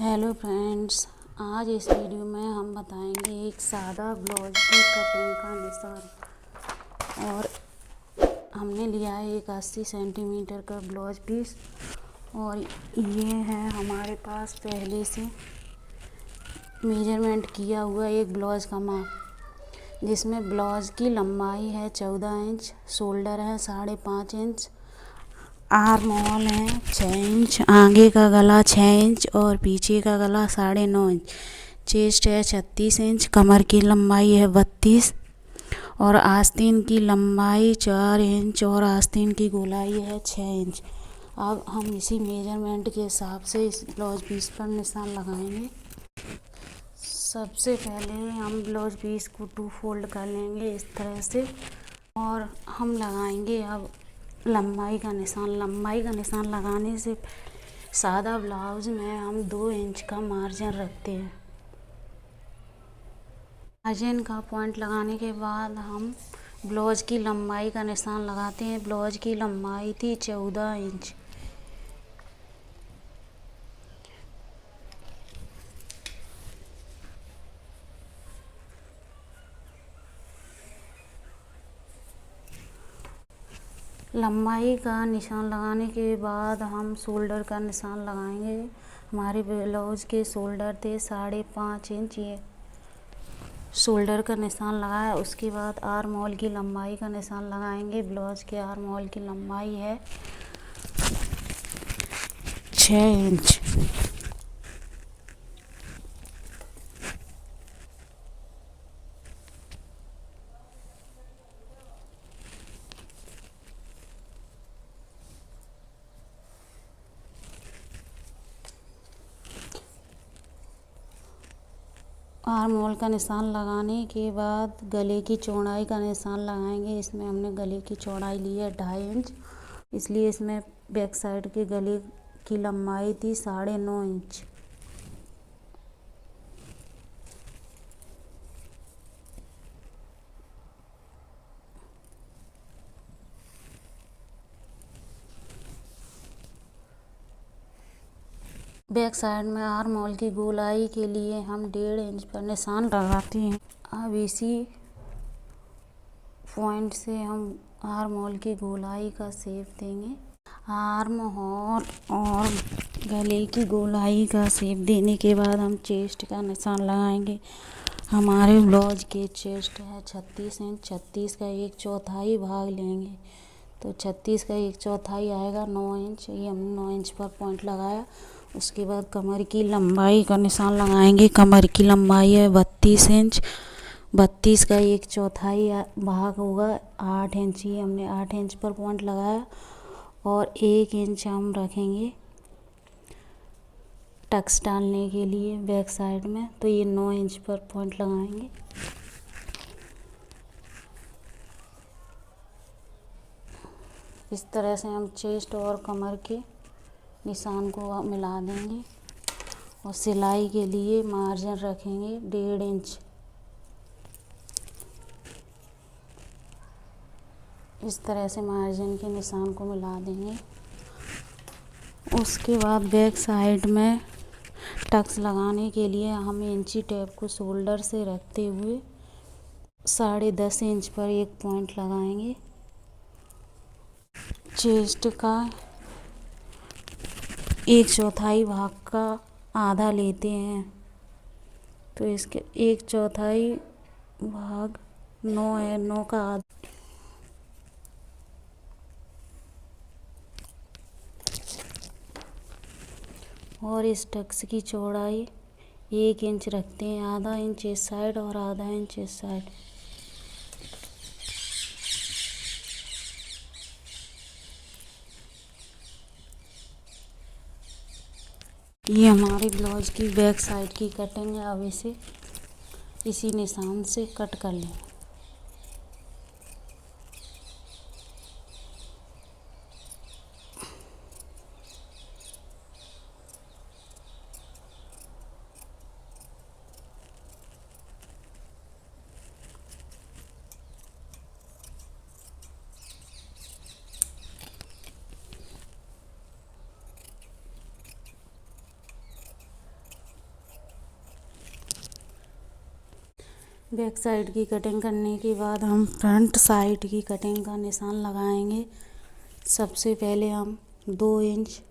Hello friends, आज इस video में हम बताएंगे एक सादा ब्लाउज की कटिंग का निशान। और हमने लिया है एक 80 सेंटीमीटर का ब्लाउज पीस। और ये है हमारे पास पहले से मेजरमेंट किया हुआ एक ब्लाउज का माप, जिसमें ब्लाउज की लंबाई है 14 इंच, शोल्डर है 5.5 इंच, आर्म होल है 6 इंच, आगे का गला 6 इंच और पीछे का गला 9.5 इंच, चेस्ट है 36 इंच, कमर की लंबाई है 32 और आस्तीन की लंबाई 4 इंच और आस्तीन की गोलाई है 6 इंच। अब हम इसी मेजरमेंट के हिसाब से इस ब्लाउज पीस पर निशान लगाएंगे। सबसे पहले हम ब्लाउज पीस को 2 फोल्ड कर लेंगे इस तरह से, और हम लगाएंगे अब लंबाई का निशान लगाने से सादा ब्लाउज में हम 2 इंच का मार्जिन रखते हैं। मार्जिन का पॉइंट लगाने के बाद हम ब्लाउज की लंबाई का निशान लगाते हैं। ब्लाउज की लंबाई थी 14 इंच। लंबाई का निशान लगाने के बाद हम शोल्डर का निशान लगाएंगे। हमारे ब्लाउज के शोल्डर थे 5.5 इंच। ये शोल्डर का निशान लगाया। उसके बाद आर्म होल की लंबाई का निशान लगाएंगे। ब्लाउज के आर्म होल की लंबाई है 6 इंच। आर्म होल का निशान लगाने के बाद गले की चौड़ाई का निशान लगाएंगे। इसमें हमने गले की चौड़ाई ली है 2.5 इंच, इसलिए इसमें बैक साइड के गले की लंबाई थी 9.5 इंच। बैक साइड में आर्म होल की गोलाई के लिए हम 1.5 इंच पर निशान लगाते हैं। अब इसी पॉइंट से हम आर्म होल की गोलाई का शेप देंगे। आर्म होल और गले की गोलाई का शेप देने के बाद हम चेस्ट का निशान लगाएंगे। हमारे ब्लाउज के चेस्ट है 36 इंच। 36 का 1/4 भाग लेंगे तो 36 का 1/4 आएगा 9 इंच। ये हमने 9 इंच पर पॉइंट लगाया। उसके बाद कमर की लंबाई का निशान लगाएंगे। कमर की लंबाई है 32 इंच। 32 का 1/4 भाग होगा 8 इंच। ये हमने 8 इंच पर पॉइंट लगाया और 1 इंच हम रखेंगे टक्स डालने के लिए बैक साइड में, तो ये 9 इंच पर पॉइंट लगाएंगे। इस तरह से हम चेस्ट और कमर के निशान को मिला देंगे और सिलाई के लिए मार्जिन रखेंगे 1.5 इंच। इस तरह से मार्जिन के निशान को मिला देंगे। उसके बाद बैक साइड में टक्स लगाने के लिए हम इंची टेप को शोल्डर से रखते हुए 10.5 इंच पर एक पॉइंट लगाएंगे। चेस्ट का 1/4 भाग का आधा लेते हैं, तो इसके 1/4 भाग 9 है। 9 का आधा और इस टक्स की चौड़ाई 1 इंच रखते हैं। आधा इंच इस साइड और आधा इंच इस साइड। ये हमारी ब्लाउज की बैक साइड की कटिंग है। अब इसे इसी निशान से कट कर लें। बैक साइड की कटिंग करने के बाद हम फ्रंट साइड की कटिंग का निशान लगाएंगे। सबसे पहले हम 2 इंच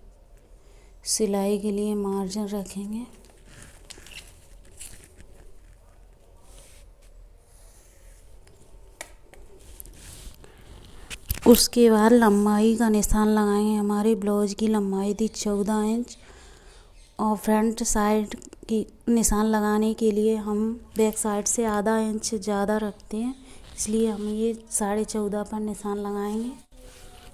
सिलाई के लिए मार्जिन रखेंगे। उसके बाद लंबाई का निशान लगाएंगे। हमारे ब्लाउज की लंबाई थी 14 इंच और फ्रंट साइड की निशान लगाने के लिए हम बैक साइड से आधा इंच ज़्यादा रखते हैं, इसलिए हम ये 14.5 पर निशान लगाएंगे।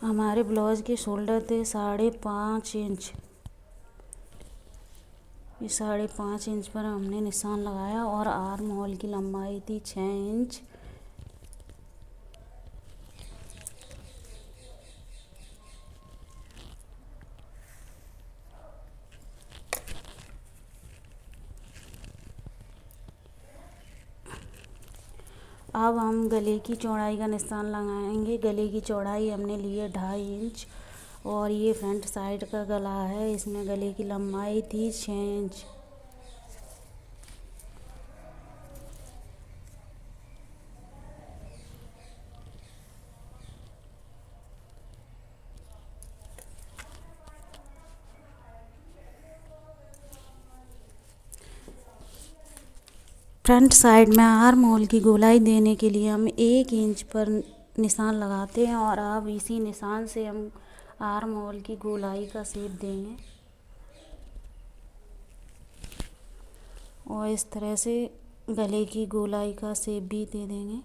हमारे ब्लाउज के शोल्डर थे 5.5 इंच। ये 5.5 इंच पर हमने निशान लगाया और आर्म होल की लंबाई थी 6 इंच। अब हम गले की चौड़ाई का निशान लगाएंगे। गले की चौड़ाई हमने ली है 2.5 इंच और ये फ्रंट साइड का गला है, इसमें गले की लंबाई थी 6 इंच। फ्रंट साइड में आर्म होल की गोलाई देने के लिए हम 1 इंच पर निशान लगाते हैं और अब इसी निशान से हम आर्म होल की गोलाई का शेप देंगे और इस तरह से गले की गोलाई का शेप भी दे देंगे।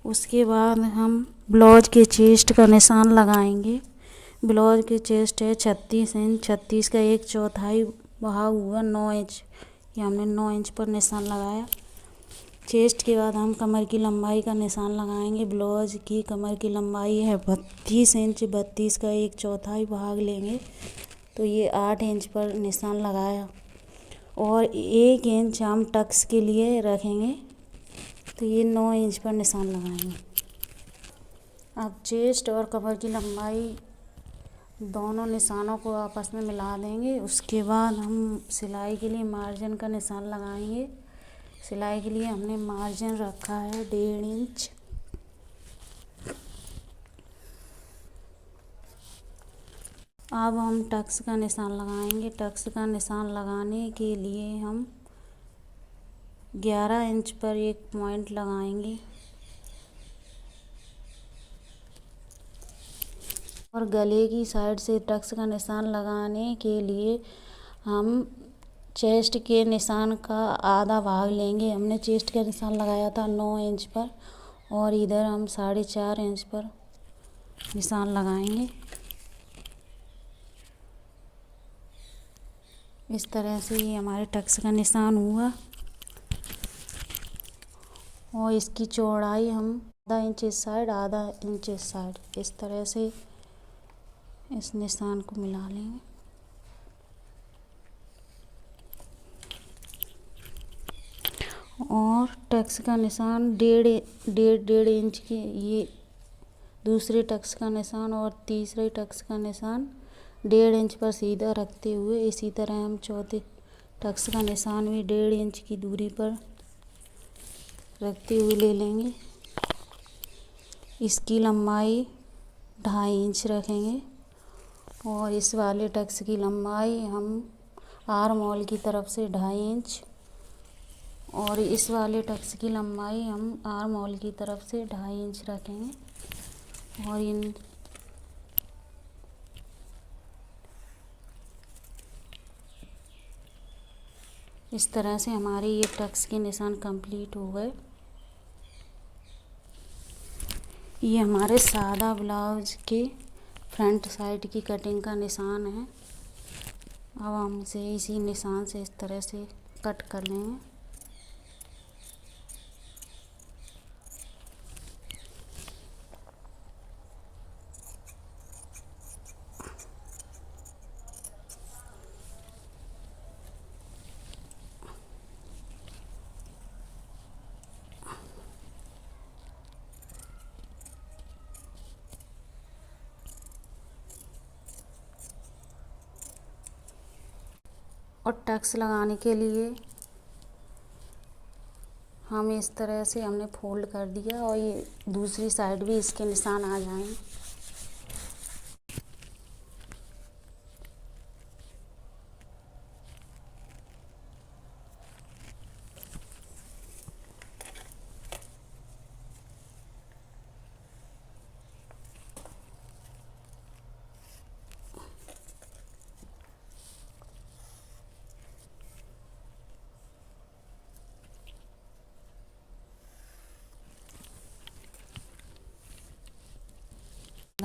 उसके बाद हम ब्लाउज के चेस्ट का निशान लगाएंगे। ब्लाउज के चेस्ट है 36 इंच। 36 का 1/4 भाग हुआ 9 इंच। ये हमने 9 इंच पर निशान लगाया। चेस्ट के बाद हम कमर की लंबाई का निशान लगाएंगे। ब्लाउज की कमर की लंबाई है 32 इंच। 32 का 1/4 भाग लेंगे तो ये 8 इंच पर निशान लगाया और 1 इंच हम टक्स के लिए रखेंगे तो ये 9 इंच पर निशान लगाएंगे। अब चेस्ट और कमर की लंबाई दोनों निशानों को आपस में मिला देंगे। उसके बाद हम सिलाई के लिए मार्जिन का निशान लगाएंगे। सिलाई के लिए हमने मार्जिन रखा है 1.5 इंच। अब हम टक्स का निशान लगाएंगे। टक्स का निशान लगाने के लिए हम 11 इंच पर एक पॉइंट लगाएंगे और गले की साइड से टक्स का निशान लगाने के लिए हम चेस्ट के निशान का आधा भाग लेंगे। हमने चेस्ट का निशान लगाया था 9 इंच पर और इधर हम 4.5 इंच पर निशान लगाएंगे। इस तरह से ये हमारे टक्स का निशान हुआ और इसकी चौड़ाई हम आधा इंच इस साइड, आधा इंच इस साइड, इस तरह से इस निशान को मिला लेंगे। और टक्स का निशान डेढ़ इंच की, ये दूसरे टक्स का निशान और तीसरे टक्स का निशान 1.5 इंच पर सीधा रखते हुए इसी तरह हम चौथे टक्स का निशान भी 1.5 इंच की दूरी पर रखते हुए ले लेंगे। इसकी लंबाई 2.5 इंच रखेंगे और इस वाले टक्स की लंबाई हम आर्म होल की तरफ से 2.5 इंच और इस वाले टक्स की लंबाई हम आर्म होल की तरफ से 2.5 इंच रखेंगे और इन इस तरह से हमारे ये टक्स के निशान कंप्लीट हो गए। ये हमारे सादा ब्लाउज के फ्रंट साइड की कटिंग का निशान है। अब हम इसे इसी निशान से इस तरह से कट कर लेंगे। और टक्स लगाने के लिए हम इस तरह से हमने फोल्ड कर दिया और ये दूसरी साइड भी इसके निशान आ जाएंगे।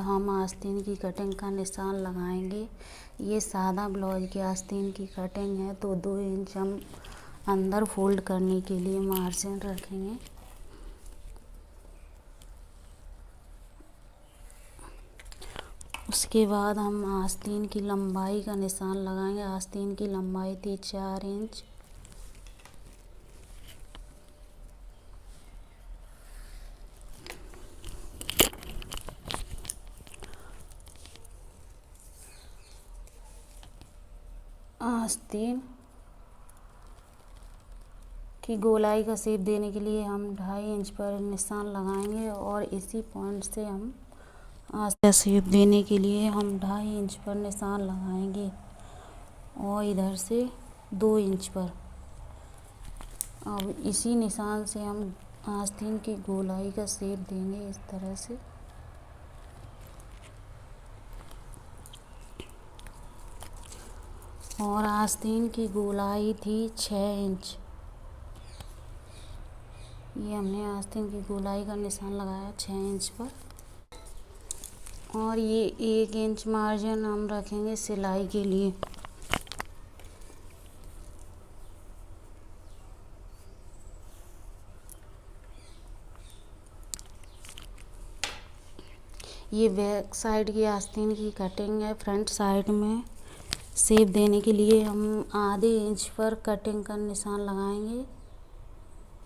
हम आस्तीन की कटिंग का निशान लगाएंगे। ये सादा ब्लाउज की आस्तीन की कटिंग है, तो 2 इंच हम अंदर फोल्ड करने के लिए मार्जिन रखेंगे। उसके बाद हम आस्तीन की लंबाई का निशान लगाएंगे। आस्तीन की लंबाई थी 4 इंच। आस्तीन की गोलाई का शेप देने के लिए हम 2.5 इंच पर निशान लगाएंगे और इसी पॉइंट से हम आस्तीन शेप देने के लिए हम 2.5 इंच पर निशान लगाएंगे और इधर से 2 इंच पर। अब इसी निशान से हम आस्तीन की गोलाई का शेप देंगे इस तरह से। और आस्तीन की गोलाई थी 6 इंच। ये हमने आस्तीन की गोलाई का निशान लगाया 6 इंच पर। और ये 1 इंच मार्जिन हम रखेंगे सिलाई के लिए। ये बैक साइड की आस्तीन की कटिंग है। फ्रंट साइड में शेप देने के लिए हम आधे इंच पर कटिंग का निशान लगाएंगे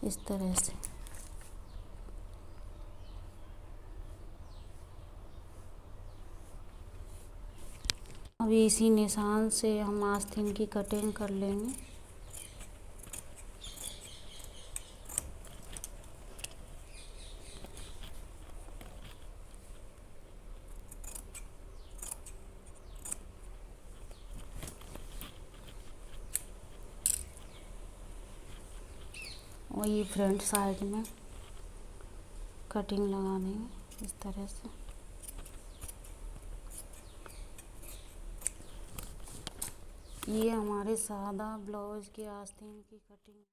इस तरह से। अभी इसी निशान से हम आस्तीन की कटिंग कर लेंगे। और ये फ्रंट साइड में कटिंग लगा देंगे इस तरह से। ये हमारे सादा ब्लाउज के आस्तीन की कटिंग।